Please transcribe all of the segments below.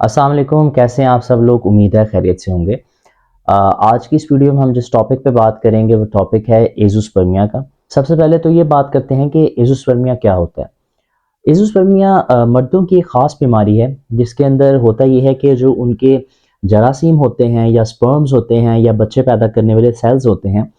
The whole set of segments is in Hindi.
अस्सलाम वालेकुम, कैसे हैं आप सब लोग? उम्मीद है खैरियत से होंगे। आज की इस वीडियो में हम जिस टॉपिक पे बात करेंगे वो टॉपिक है एज़ोस्पर्मिया का। सबसे पहले तो ये बात करते हैं कि एज़ोस्पर्मिया क्या होता है। एज़ोस्पर्मिया मर्दों की एक ख़ास बीमारी है जिसके अंदर होता ये है कि जो उनके जरासीम होते हैं या स्पर्म्स होते हैं या बच्चे पैदा करने वाले सेल्स होते हैं,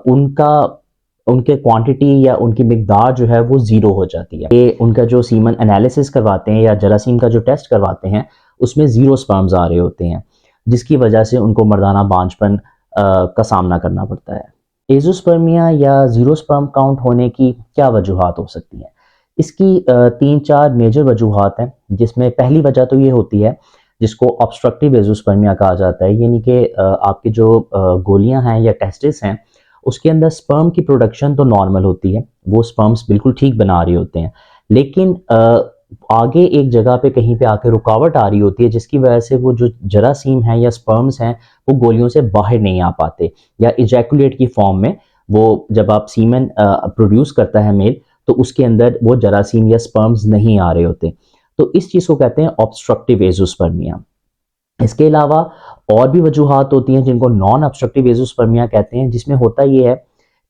उनका उनके क्वांटिटी या उनकी मिकदार जो है वो ज़ीरो हो जाती है। ये उनका जो सीमन एनालिसिस करवाते हैं या जरासीम का जो टेस्ट करवाते हैं उसमें ज़ीरो स्पर्म्स आ रहे होते हैं, जिसकी वजह से उनको मर्दाना बांझपन का सामना करना पड़ता है। एज़ोस्पर्मिया या ज़ीरो स्पर्म काउंट होने की क्या वजूहात हो सकती हैं? इसकी 3-4 मेजर वजूहात हैं, जिसमें पहली वजह तो ये होती है जिसको ऑब्स्ट्रक्टिव एज़ोस्पर्मिया कहा जाता है, यानी कि आपकी जो गोलियाँ हैं या टेस्टिस हैं, उसके अंदर स्पर्म की प्रोडक्शन तो नॉर्मल होती है, वो स्पर्म्स बिल्कुल ठीक बना रहे होते हैं, लेकिन आगे एक जगह पे कहीं पे आके रुकावट आ रही होती है जिसकी वजह से वो जो जरासीम हैं या स्पर्म्स हैं वो गोलियों से बाहर नहीं आ पाते, या इजैकुलेट की फॉर्म में वो जब आप सीमेन प्रोड्यूस करता है मेल तो उसके अंदर वो जरासीम या स्पर्म्स नहीं आ रहे होते। तो इस चीज़ को कहते हैं ऑब्स्ट्रक्टिव एज़ोस्पर्मिया। इसके अलावा और भी वजूहात होती हैं जिनको नॉन ऑब्स्ट्रक्टिव एज़ोस्पर्मिया कहते हैं, जिसमें होता ये है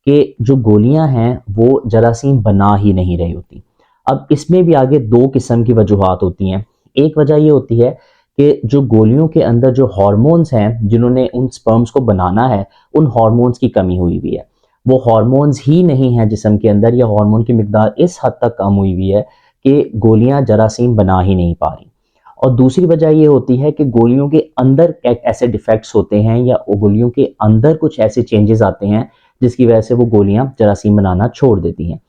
कि जो गोलियां हैं वो जरासीम बना ही नहीं रही होती। अब इसमें भी आगे दो किस्म की वजूहात होती हैं। एक वजह ये होती है कि जो गोलियों के अंदर जो हार्मोन्स हैं जिन्होंने उन स्पर्म्स को बनाना है, उन हार्मोन्स की कमी हुई हुई है। वो हार्मोन्स ही नहीं है जिस्म के अंदर, या हार्मोन की मिकदार इस हद तक कम हुई हुई है कि गोलियां जरासीम बना ही नहीं पा रही। और दूसरी वजह ये होती है कि गोलियों के अंदर ऐसे डिफेक्ट्स होते हैं या गोलियों के अंदर कुछ ऐसे चेंजेस आते हैं जिसकी वजह से वो गोलियां जरासीम बनाना छोड़ देती हैं।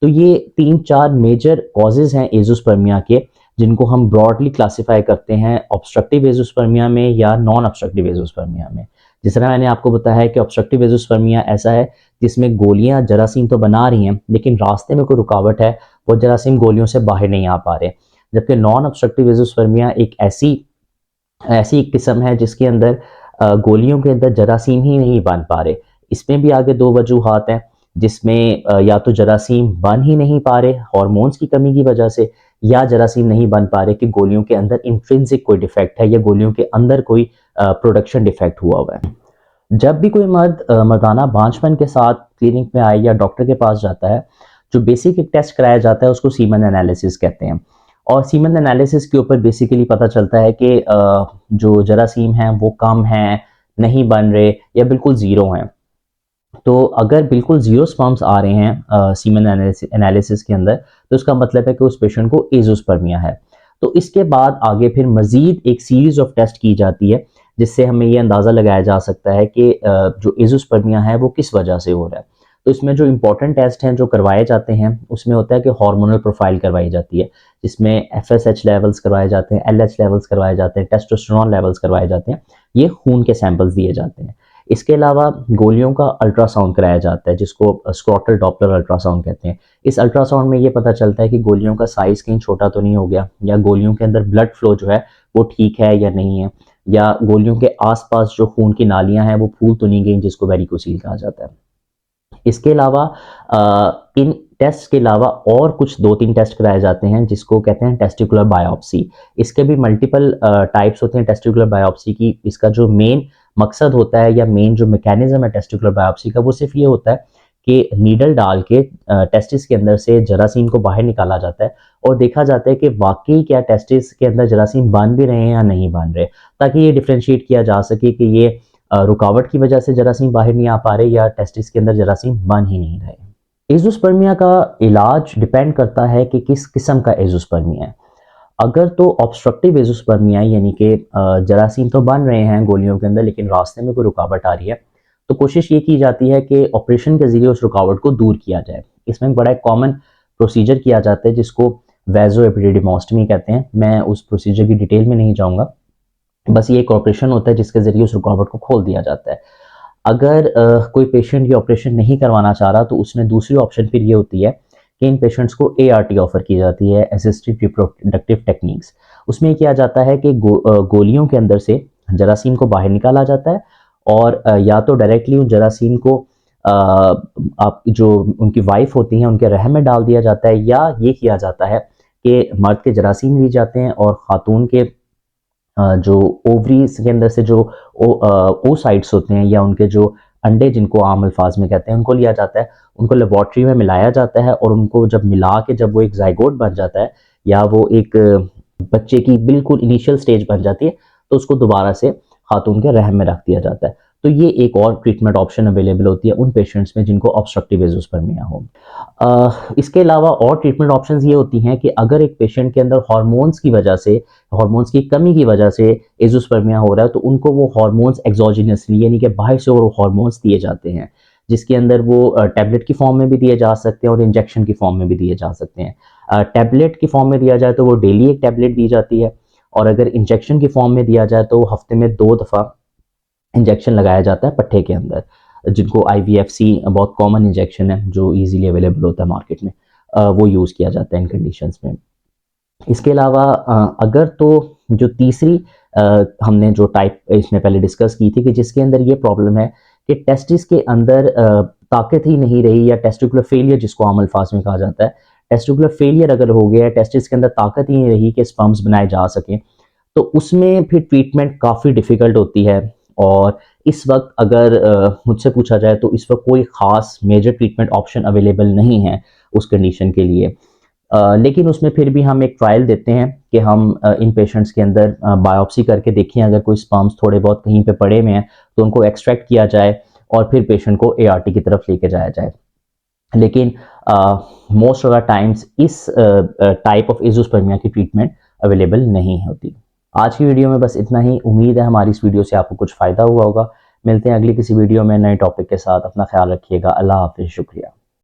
तो ये 3-4 मेजर कॉजेज हैं एज़ोस्पर्मिया के, जिनको हम ब्रॉडली क्लासिफाई करते हैं ऑब्स्ट्रक्टिव एज़ोस्पर्मिया में या नॉन ऑब्स्ट्रक्टिव एज़ोस्पर्मिया में। जिस तरह मैंने आपको बताया है कि ऑब्स्ट्रक्टिव एज़ोस्पर्मिया ऐसा है जिसमें गोलियां जरासीम तो बना रही हैं लेकिन रास्ते में कोई रुकावट है, वो जरासीम गोलियों से बाहर नहीं आ पा रहे। जबकि नॉन ऑब्स्ट्रक्टिव एज़ोस्पर्मिया एक ऐसी ऐसी किस्म है जिसके अंदर गोलियों के अंदर जरासीम ही नहीं बन पा रहे। इसमें भी आगे दो वजूहात हैं, जिसमें या तो जरासीम बन ही नहीं पा रहे हार्मोन्स की कमी की वजह से, या जरासीम नहीं बन पा रहे कि गोलियों के अंदर इंट्रिंसिक कोई डिफेक्ट है या गोलियों के अंदर कोई प्रोडक्शन डिफेक्ट हुआ हुआ है। जब भी कोई मर्द मर्दाना बांझपन के साथ क्लिनिक में आए या डॉक्टर के पास जाता है, जो बेसिक एक टेस्ट कराया जाता है उसको सीमन एनालिसिस कहते हैं। और सीमन एनालिसिस के ऊपर बेसिकली पता चलता है कि जो जरासीम हैं वो कम हैं, नहीं बन रहे, या बिल्कुल ज़ीरो हैं। तो अगर बिल्कुल ज़ीरो स्पर्म्स आ रहे हैं सीमन एनालिसिस के अंदर, तो उसका मतलब है कि उस पेशेंट को एज़ोस्पर्मिया है। तो इसके बाद आगे फिर मज़ीद एक सीरीज़ ऑफ टेस्ट की जाती है, जिससे हमें ये अंदाज़ा लगाया जा सकता है कि जो एज़ोस्पर्मिया है वो किस वजह से हो रहा है। तो इसमें जो इंपॉर्टेंट टेस्ट हैं जो करवाए जाते हैं, उसमें होता है कि हार्मोनल प्रोफाइल करवाई जाती है, जिसमें एफएसएच लेवल्स करवाए जाते हैं, एलएच लेवल्स करवाए जाते हैं, टेस्टोस्टेरोन लेवल्स करवाए जाते हैं। ये खून के सैंपल्स दिए जाते हैं। इसके अलावा गोलियों का अल्ट्रासाउंड कराया जाता है, जिसको स्क्रॉटल डॉपलर अल्ट्रासाउंड कहते हैं। इस अल्ट्रासाउंड में ये पता चलता है कि गोलियों का साइज़ कहीं छोटा तो नहीं हो गया, या गोलियों के अंदर ब्लड फ्लो जो है वो ठीक है या नहीं है, या गोलियों के आसपास जो खून की नालियां हैं वो फूल तो नहीं गई, जिसको वेरिकोसील कहा जाता है। इसके अलावा इन टेस्ट के अलावा और कुछ 2-3 टेस्ट कराए जाते हैं जिसको कहते हैं टेस्टिकुलर बायोप्सी। इसके भी मल्टीपल टाइप्स होते हैं टेस्टिकुलर बायोप्सी की। इसका जो मेन मकसद होता है या मेन जो मैकेनिज्म है टेस्टिकुलर बायोप्सी का, वो सिर्फ ये होता है कि नीडल डाल के टेस्टिस के अंदर से जरासीम को बाहर निकाला जाता है और देखा जाता है कि वाकई क्या टेस्टिस के अंदर जरासीम बन भी रहे हैं या नहीं बन रहे, ताकि ये डिफ्रेंशिएट किया जा सके कि ये रुकावट की वजह से जरासीम बाहर नहीं आ पा रहे या टेस्टिस के अंदर जरासीम बन ही नहीं रहे। एज़ोस्पर्मिया का इलाज डिपेंड करता है कि किस किस्म का एज़ोस्पर्मिया है। अगर तो ऑब्स्ट्रक्टिव एज़ोस्पर्मिया है, यानी कि जरासीम तो बन रहे हैं गोलियों के अंदर लेकिन रास्ते में कोई रुकावट आ रही है, तो कोशिश ये की जाती है कि ऑपरेशन के ज़रिए उस रुकावट को दूर किया जाए। इसमें बड़ा एक कॉमन प्रोसीजर किया जाता है जिसको वैज़ोएपिडिडीमोस्टमी कहते हैं। मैं उस प्रोसीजर की डिटेल में नहीं जाऊँगा, बस ये एक ऑपरेशन होता है जिसके ज़रिए उस रुकावट को खोल दिया जाता है। अगर कोई पेशेंट ये ऑपरेशन नहीं करवाना चाह रहा, तो उसमें दूसरी ऑप्शन फिर ये होती है कि इन पेशेंट्स को एआरटी ऑफर की जाती है, असिस्टेड रिप्रोडक्टिव टेक्निक्स। उसमें किया जाता है कि गोलियों के अंदर से जरासीम को बाहर निकाला जाता है, और या तो डायरेक्टली उन जरासीम को आप जो उनकी वाइफ होती हैं उनके रहम में डाल दिया जाता है, या ये किया जाता है कि मर्द के जरासीम लिए जाते हैं और खातून के जो ओवरीज के अंदर से जो ओसाइट्स होते हैं या उनके जो अंडे जिनको आम अल्फाज में कहते हैं उनको लिया जाता है, उनको लेबॉर्ट्री में मिलाया जाता है और उनको जब मिला के जब वो एक जाइगोट बन जाता है या वो एक बच्चे की बिल्कुल इनिशियल स्टेज बन जाती है तो उसको दोबारा से खातून के रहम में रख दिया जाता है। तो ये एक और ट्रीटमेंट ऑप्शन अवेलेबल होती है उन पेशेंट्स में जिनको ऑब्स्ट्रक्टिव एज़ोस्पर्मिया हो। इसके अलावा और ट्रीटमेंट ऑप्शंस ये होती हैं कि अगर एक पेशेंट के अंदर हार्मोन्स की वजह से, हार्मोन्स की कमी की वजह से एज़ोस्पर्मिया हो रहा है तो उनको वो हार्मोन्स एक्सोजेनसली यानी कि बाहर से वो हार्मोन्स दिए जाते हैं, जिसके अंदर वो टैबलेट की फॉर्म में भी दिए जा सकते हैं और इंजेक्शन की फॉर्म में भी दिए जा सकते हैं। टैबलेट की फॉर्म में दिया जाए तो वो डेली एक टैबलेट दी जाती है और अगर इंजेक्शन की फॉर्म में दिया जाए तो हफ्ते में 2 दफ़ा इंजेक्शन लगाया जाता है पट्टे के अंदर, जिनको IVFC बहुत कॉमन इंजेक्शन है जो इजीली अवेलेबल होता है मार्केट में, वो यूज़ किया जाता है इन कंडीशंस में। इसके अलावा अगर तो जो तीसरी हमने जो टाइप इसमें पहले डिस्कस की थी कि जिसके अंदर ये प्रॉब्लम है कि टेस्टिस के अंदर ताकत ही नहीं रही या टेस्टिकुलर फेलियर जिसको आम अल्फाज में कहा जाता है, टेस्टिकुलर फेलियर अगर हो गया, टेस्टिस के अंदर ताकत ही नहीं रही कि स्पर्म्स बनाए जा सकें, तो उसमें फिर ट्रीटमेंट काफ़ी डिफ़िकल्ट होती है। और इस वक्त अगर मुझसे पूछा जाए तो इस वक्त कोई ख़ास मेजर ट्रीटमेंट ऑप्शन अवेलेबल नहीं है उस कंडीशन के लिए। लेकिन उसमें फिर भी हम एक ट्रायल देते हैं कि हम इन पेशेंट्स के अंदर बायोप्सी करके देखें, अगर कोई स्पर्म्स थोड़े बहुत कहीं पे पड़े हुए हैं तो उनको एक्सट्रैक्ट किया जाए और फिर पेशेंट को ART की तरफ लेके जाया जाए। लेकिन मोस्ट ऑफ द टाइम्स इस टाइप ऑफ एज़ोस्पर्मिया की ट्रीटमेंट अवेलेबल नहीं होती। आज की वीडियो में बस इतना ही। उम्मीद है हमारी इस वीडियो से आपको कुछ फ़ायदा हुआ होगा। मिलते हैं अगली किसी वीडियो में नए टॉपिक के साथ। अपना ख्याल रखिएगा। अल्लाह हाफ़िज़। शुक्रिया।